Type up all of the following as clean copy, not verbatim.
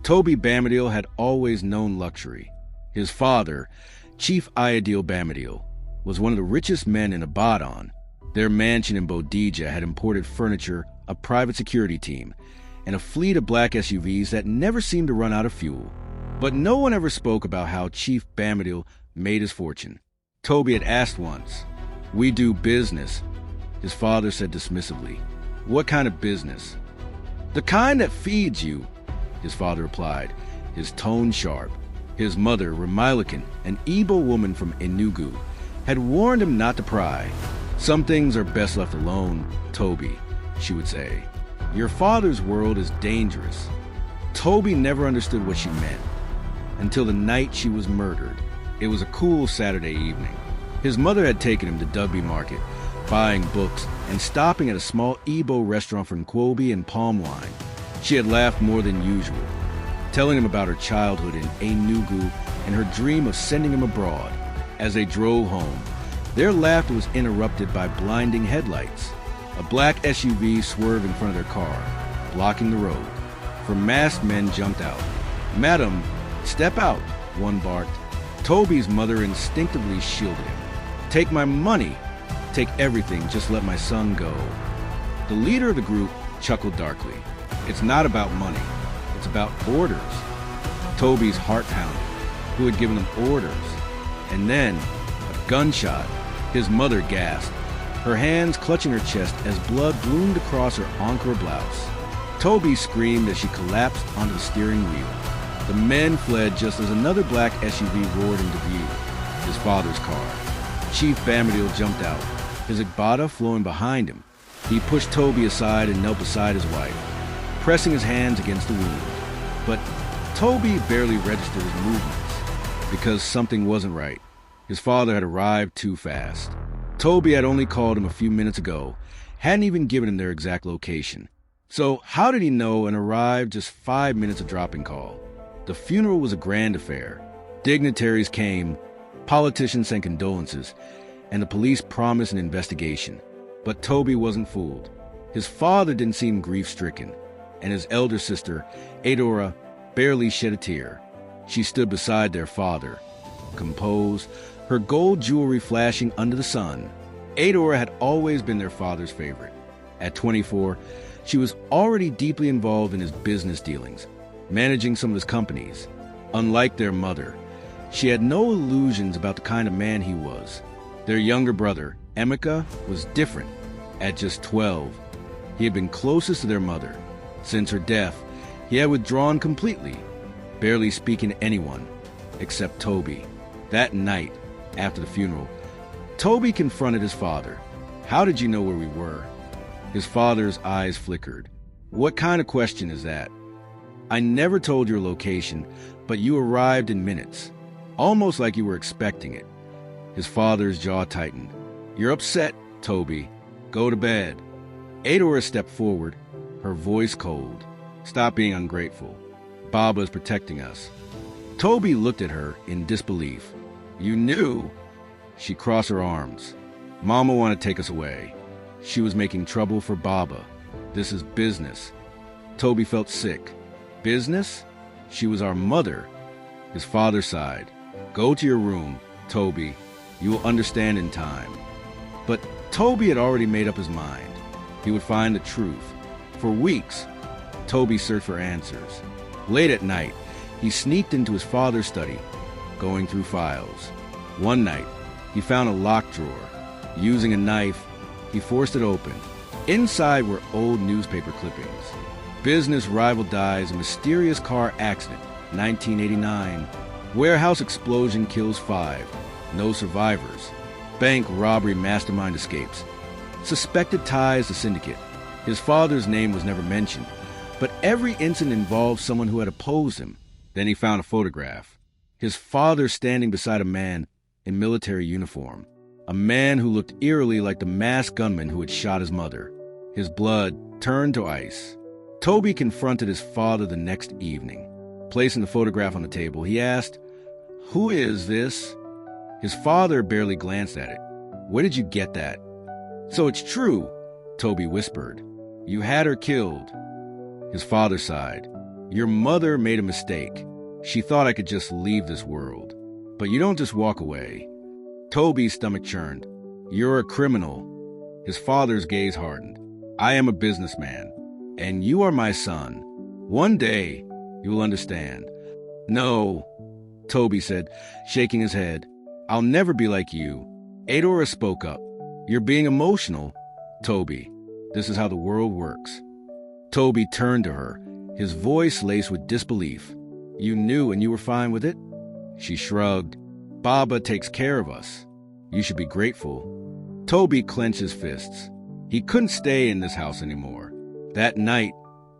Toby Bamadil had always known luxury. His father, Chief Ayodele Bamadil, was one of the richest men in Ibadan. Their mansion in Bodija had imported furniture, a private security team, and a fleet of black SUVs that never seemed to run out of fuel. But no one ever spoke about how Chief Bamadil made his fortune. Toby had asked once, "We do business," his father said dismissively. "What kind of business?" "The kind that feeds you," his father replied, his tone sharp. His mother, Ramilakan, an Igbo woman from Enugu, had warned him not to pry. "Some things are best left alone, Toby," she would say. "Your father's world is dangerous." Toby never understood what she meant until the night she was murdered. It was a cool Saturday evening. His mother had taken him to Dugby Market, buying books and stopping at a small Igbo restaurant for Nkwobi and palm wine. She had laughed more than usual, telling him about her childhood in Enugu and her dream of sending him abroad. As they drove home, their laughter was interrupted by blinding headlights. A black SUV swerved in front of their car, blocking the road. Four masked men jumped out. "Madam, step out," one barked. Toby's mother instinctively shielded him. "Take my money. Take everything, just let my son go." The leader of the group chuckled darkly. "It's not about money. It's about orders." Toby's heart pounded. Who had given him orders? And then, a gunshot. His mother gasped, her hands clutching her chest as blood bloomed across her encore blouse. Toby screamed as she collapsed onto the steering wheel. The men fled just as another black SUV roared into view, his father's car. Chief Bamadil jumped out, his Igbada flowing behind him. He pushed Toby aside and knelt beside his wife, pressing his hands against the wound. But Toby barely registered his movements, because something wasn't right. His father had arrived too fast. Toby had only called him a few minutes ago, hadn't even given him their exact location. So how did he know and arrive just 5 minutes of dropping call? The funeral was a grand affair. Dignitaries came, politicians sent condolences, and the police promised an investigation. But Toby wasn't fooled. His father didn't seem grief-stricken, and his elder sister, Adora, barely shed a tear. She stood beside their father, composed, her gold jewelry flashing under the sun. Adora had always been their father's favorite. At 24, she was already deeply involved in his business dealings, managing some of his companies. Unlike their mother, she had no illusions about the kind of man he was. Their younger brother, Emeka, was different. At just 12, he had been closest to their mother. Since her death, he had withdrawn completely, barely speaking to anyone, except Toby. That night, after the funeral, Toby confronted his father. "How did you know where we were?" His father's eyes flickered. "What kind of question is that?" "I never told your location, but you arrived in minutes, almost like you were expecting it." His father's jaw tightened. "You're upset, Toby. Go to bed." Adora stepped forward, her voice cold. "Stop being ungrateful. Baba is protecting us." Toby looked at her in disbelief. "You knew?" She crossed her arms. "Mama wanted to take us away. She was making trouble for Baba. This is business." Toby felt sick. "Business? She was our mother." His father sighed. "Go to your room, Toby. You will understand in time." But Toby had already made up his mind. He would find the truth. For weeks, Toby searched for answers. Late at night, he sneaked into his father's study, going through files. One night, he found a locked drawer. Using a knife, he forced it open. Inside were old newspaper clippings. Business rival dies in mysterious car accident, 1989. Warehouse explosion kills 5. No survivors. Bank robbery mastermind escapes. Suspected ties to syndicate. His father's name was never mentioned, but every incident involved someone who had opposed him. Then he found a photograph. His father standing beside a man in military uniform. A man who looked eerily like the masked gunman who had shot his mother. His blood turned to ice. Toby confronted his father the next evening. Placing the photograph on the table, he asked, "Who is this?" His father barely glanced at it. "Where did you get that?" "So it's true," Toby whispered. "You had her killed." His father sighed. Your mother made a mistake. She thought I could just leave this world. But you don't just walk away. Toby's stomach churned. You're a criminal. His father's gaze hardened. I am a businessman, and you are my son. One day, you will understand. No, Toby said, shaking his head. I'll never be like you. Adora spoke up. You're being emotional. Toby, this is how the world works. Toby turned to her, his voice laced with disbelief. You knew and you were fine with it? She shrugged. Baba takes care of us. You should be grateful. Toby clenched his fists. He couldn't stay in this house anymore. That night,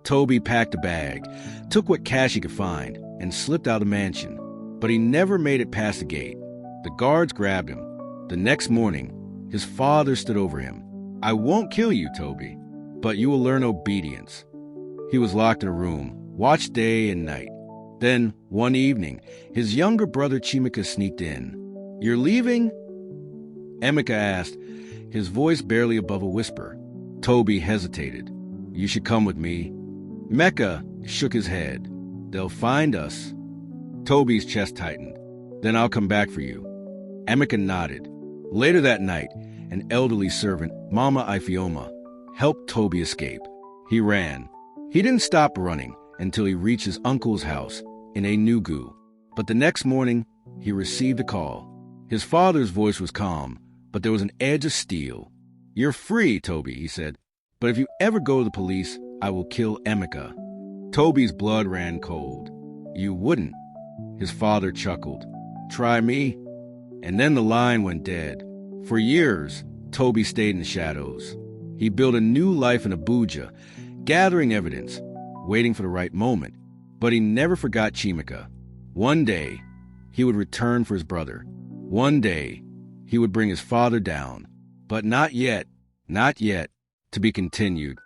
Toby packed a bag, took what cash he could find, and slipped out of the mansion. But he never made it past the gate. The guards grabbed him. The next morning, his father stood over him. I won't kill you, Toby, but you will learn obedience. He was locked in a room, watched day and night. Then, one evening, his younger brother Chimika sneaked in. You're leaving? Emeka asked, his voice barely above a whisper. Toby hesitated. You should come with me. Mecca shook his head. They'll find us. Toby's chest tightened. Then I'll come back for you. Emeka nodded. Later that night, an elderly servant, Mama Ifioma, helped Toby escape. He ran. He didn't stop running until he reached his uncle's house in Enugu. But the next morning, he received a call. His father's voice was calm, but there was an edge of steel. You're free, Toby, he said. But if you ever go to the police, I will kill Emeka. Toby's blood ran cold. You wouldn't. His father chuckled. Try me. And then the line went dead. For years, Toby stayed in the shadows. He built a new life in Abuja, gathering evidence, waiting for the right moment. But he never forgot Chimika. One day, he would return for his brother. One day, he would bring his father down. But not yet, not yet, to be continued.